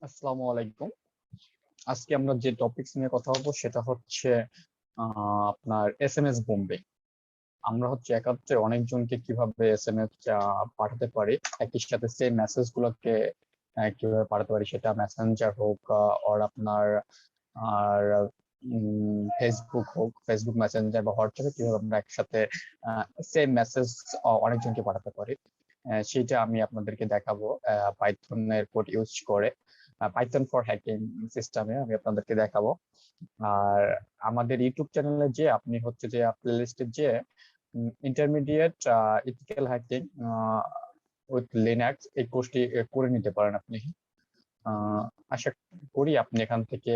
আসসালামু আলাইকুম। আজকে আমরা যে টপিকস নিয়ে কথা বলবো সেটা হচ্ছে আপনার এসএমএস বোম্বিং। আমরা হচ্ছে একাত্রে অনেকজনকে কিভাবে এসএমএস পাঠাতে পারি, একই সাথে সেই মেসেজ গুলোকে কিভাবে পাঠাতে পারি, সেটা মেসেঞ্জার হোক আর আপনার আর ফেসবুক হোক, ফেসবুক মেসেঞ্জার বা হোয়াটসঅ্যাপে কিভাবে আমরা একসাথে সেম মেসেজ অনেকজনকে পাঠাতে পারি। সেটা আমি আপনাদেরকে দেখাবো পাইথনের কোড ইউজ করে, পাইথন ফর হ্যাকিং সিস্টেমে আমি আপনাদেরকে দেখাবো। আর আমাদের ইউটিউব চ্যানেলে যে আপনি হচ্ছে যে প্লেলিস্টে যে intermediate ethical hacking with Linux এই কোর্সটি করে নিতে পারেন আপনি। আশা করি আপনি এখান থেকে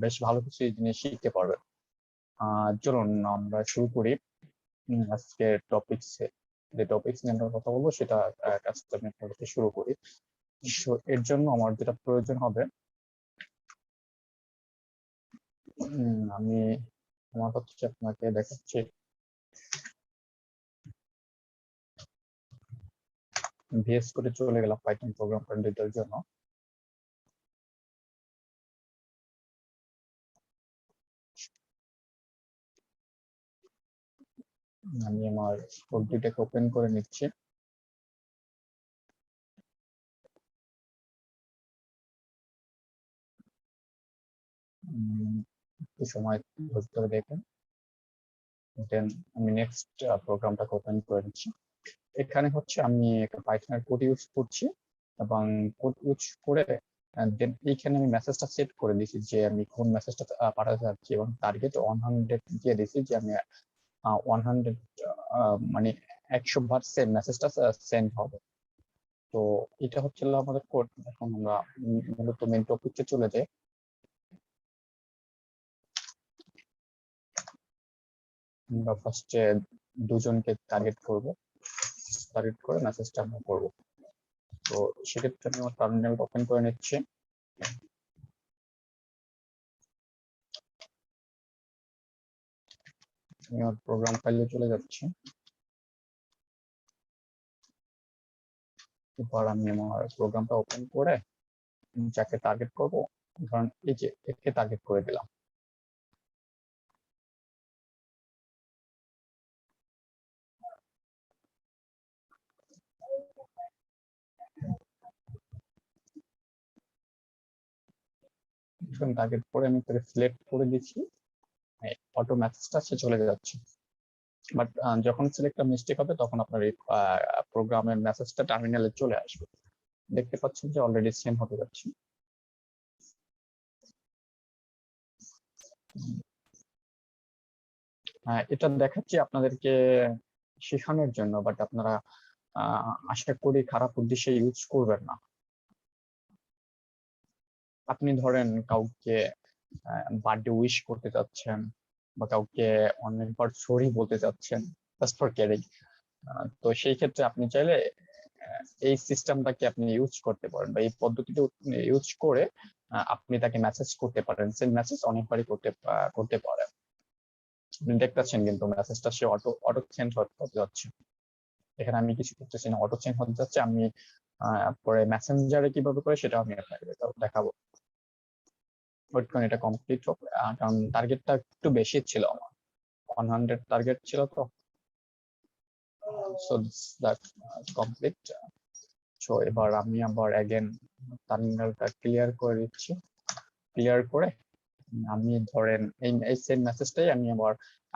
বেশ ভালো কিছু জিনিস শিখতে পারবেন। চলুন আমরা শুরু করি। আজকে যে টপিক্স নিয়ে আমরা কথা বলবো সেটা কাজটা আমি আপনাদেরকে শুরু করি। এর জন্য আমার যেটা প্রয়োজন হবে, আমি আমার হচ্ছে আপনাকে দেখাচ্ছি। ভিএস করে চলে গেলাম পাইথন প্রোগ্রাম কন্ট্রোলের জন্য। আমি আমার কোড দুটাকে ওপেন করে নিচ্ছি। একটু সময় ধরতে হবে দেখেন। দেন আমি নেক্সট প্রোগ্রামটাকে ওপেন করে নিচ্ছি। এখানে হচ্ছে আমি একটা পাইথনের কোড ইউজ করছি এবং কোড ইউজ করে দেন এইখানে আমি মেসেজটা সেট করে দিয়েছি যে আমি কোন মেসেজটা পাঠাতে চাচ্ছি, এবং টার্গেট 100 দিয়ে দিয়েছি যে আমি 100 মানে 100 বার সেম মেসেজটা সেন্ড হবে। তো এটা হচ্ছে আমাদের কোড। এখন আমরা মূলত মেইন টপিকে চলে যাই। আমরা ফার্স্টে দুজনকে টার্গেট করব, টার্গেট করে মেসেজটা আমরা করবো। তো সেক্ষেত্রে আমি আমার টার্মিনাল ওপেন করে নিচ্ছি। আমি আমার প্রোগ্রাম ফাইলে চলে যাচ্ছি। এবার আমি আমার প্রোগ্রামটা ওপেন করে যাকে টার্গেট করব, ধরুন এই যে একে টার্গেট করে দিলাম। টার্গেট করে আমি তাকে সিলেক্ট করে দিচ্ছি, অটো মেসেজটা সে চলে যাচ্ছে। বাট যখন সিলেক্টটা মিস্টেক হবে তখন আপনার এই প্রোগ্রামের মেসেজটা টার্মিনালে চলে আসবে। দেখতে পাচ্ছেন যে অলরেডি সেন্ড হতে যাচ্ছে। এটা দেখাচ্ছি আপনাদেরকে শেখানোর জন্য, বাট আপনারা আশা করি খারাপ উদ্দেশ্যে ইউজ করবেন না। আপনি ধরেন কাউকে বার্থডে উইশ করতে চাচ্ছেন বা কাউকে অনেকবার সরি বলতে চাচ্ছেন, জাস্ট ফর ক্যারিং। তো সেই ক্ষেত্রে আপনি চাইলে এই সিস্টেমটাকে আপনি ইউজ করতে পারেন, বা এই পদ্ধতিটা ইউজ করে আপনি তাকে মেসেজ করতে পারেন, সেই মেসেজ অনেকবারই করতে পারেন। আপনি দেখতে পাচ্ছেন কিন্তু মেসেজটা সে অটো অটো চেঞ্জ হতে যাচ্ছে। এখানে আমি কিছু করতেছি না, অটো চেঞ্জ হতে যাচ্ছে। আমি পরে মেসেঞ্জারে কিভাবে করে সেটা আমি আপনাকে দেখাবো। ওয়েট করুন, এটা কমপ্লিট হোক, কারণ টার্গেটটা একটু বেশি ছিল আমার, 100 টার্গেট ছিল। তো সো দ্যাট কমপ্লিট। সো এবার আমি আবার অ্যাগেন টার্মিনালটা ক্লিয়ার করে দিচ্ছি। ক্লিয়ার করে আমি ধরেন এই সেম মেসেজটাই আমি আবার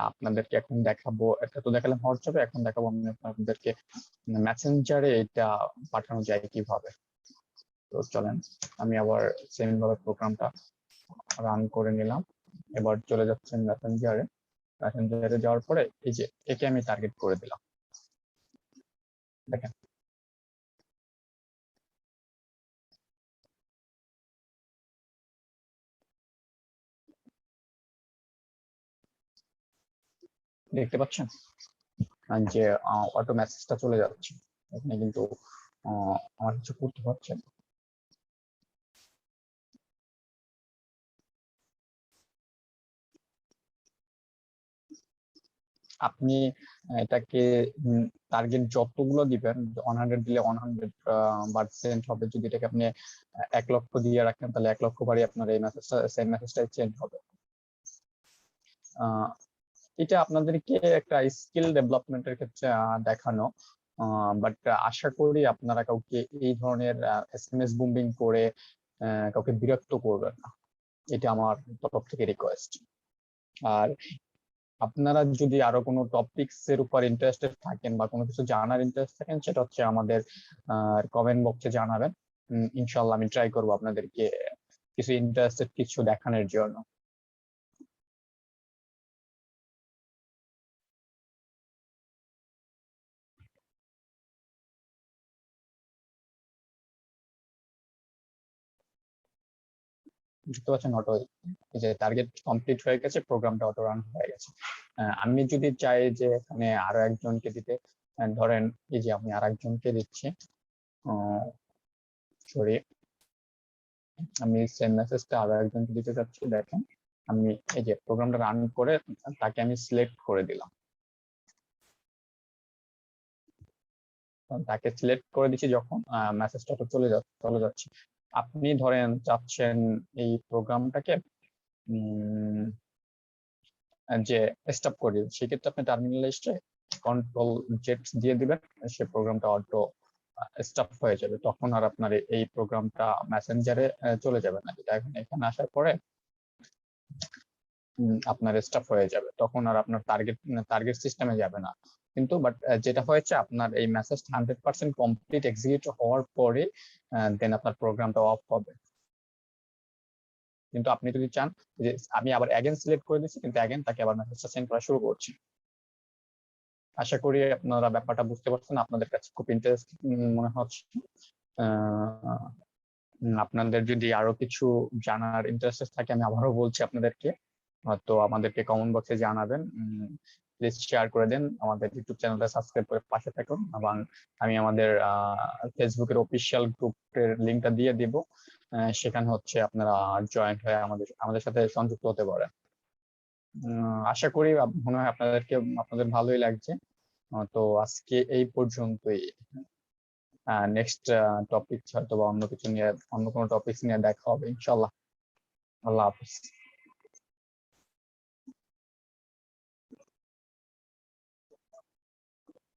আপনাদেরকে এখন দেখাবো। এটা তো দেখালাম হোয়াটসঅ্যাপে, এখন দেখাবো আমি আপনাদেরকে মেসেঞ্জারে এটা পাঠানো যায় কিভাবে। তো চলেন আমি আবার সেম ভাবে প্রোগ্রামটা রান করে নিলাম। এবার চলে যাচ্ছেন মেসেঞ্জারে। মেসেঞ্জারে যাওয়ার পরে এই যে একে আমি টার্গেট করে দিলাম, দেখেন। দেখতে পাচ্ছেন যে অটো মেসেজটা চলে যাচ্ছে। এখানে কিন্তু আমার কিছু করতে হচ্ছে না। আপনি এটাকে টার্গেট যতগুলো দিবেন, 100 দিলে 100% হবে। যদি এটাকে আপনি 1 লক্ষ দিয়ে রাখেন, তাহলে 1 লক্ষ বারই আপনার এই মেসেজটা সেম মেসেজটাই চেঞ্জ হবে। এটা আপনাদেরকে একটা স্কিল ডেভেলপমেন্টের ক্ষেত্রে দেখানো, বাট আশা করি আপনারা কাউকে এই ধরনের এসএমএস বুম্বিং করে কাউকে বিরক্ত করবেন না, এটা আমার তরফ থেকে রিকোয়েস্ট। আর আপনারা যদি আরো কোনো টপিকস এর উপর ইন্টারেস্টেড থাকেন বা কোনো কিছু জানার ইন্টারেস্ট থাকেন, সেটা হচ্ছে আমাদের কমেন্ট বক্সে জানাবেন। ইনশাল্লাহ আমি ট্রাই করবো আপনাদেরকে কিছু ইন্টারেস্টেড কিছু দেখানোর জন্য। বুঝতে পারছেন? অটো, এই যে টার্গেট কমপ্লিট হয়ে গেছে, প্রোগ্রামটা অটো রান হয়ে গেছে। আমি যদি চাই যে এখানে আরো একজনকে দিতে, ধরেন এই যে আমি আর একজনকে দিচ্ছি, সরি, আমি সেম মেসেজটা আরো একজনকে দিতে চাচ্ছি। দেখেন, আমি এই যে প্রোগ্রামটা রান করে তাকে আমি সিলেক্ট করে দিলাম, তাকে সিলেক্ট করে দিচ্ছি। যখন মেসেজটা তো চলে যাচ্ছে, আপনি ধরেন চাচ্ছেন এই প্রোগ্রামটাকে যে স্টপ করে দিবেন, সেক্ষেত্রে আপনি টার্মিনাল এসে কন্ট্রোল জেড দিয়ে দিবেন, সে প্রোগ্রামটা অটো স্টপ হয়ে যাবে। তখন আর আপনার এই প্রোগ্রামটা মেসেঞ্জারে চলে যাবে না, যেটা এখন এখানে আসার পরে আপনার স্টপ হয়ে যাবে, তখন আর আপনার টার্গেট সিস্টেমে যাবে না। কিন্তু বাট যেটা হয়েছে, আপনার এই মেসেজটা 100% কমপ্লিট এক্সিকিউট হওয়ার পরে দেন আপনার প্রোগ্রামটা অফ হবে। কিন্তু আপনি যদি চান যে আমি আবার অ্যাগেন সিলেক্ট করে দিচ্ছি, কিন্তু অ্যাগেন তাকে আবার মেসেজটা সেন্ড করা শুরু করছি। আশা করি আপনারা ব্যাপারটা বুঝতে পারছেন, আপনাদের কাছে খুব ইন্টারেস্টিং মনে হচ্ছে। আপনাদের যদি আরো কিছু জানার ইন্টারেস্ট থাকে, আমি আবারও বলছি আপনাদেরকে, তো আমাদেরকে কমেন্ট বক্সে জানাবেন। প্লিজ শেয়ার করে দেন, আমাদের ইউটিউব চ্যানেলটা সাবস্ক্রাইব করে পাশে থাকুন, এবং আমি আমাদের ফেসবুকের অফিসিয়াল গ্রুপের লিঙ্কটা দিয়ে দিব, সেখানে হচ্ছে আপনারা জয়েন্ট হয়ে আমাদের সাথে সংযুক্ত হতে পারেন। আশা করি মনে হয় আপনাদের ভালোই লাগছে। তো আজকে এই পর্যন্তই। নেক্সট টপিক হয়তো বা অন্য কিছু নিয়ে, অন্য কোনো টপিক নিয়ে দেখা হবে ইনশাল্লাহ। আল্লাহ হাফিজ।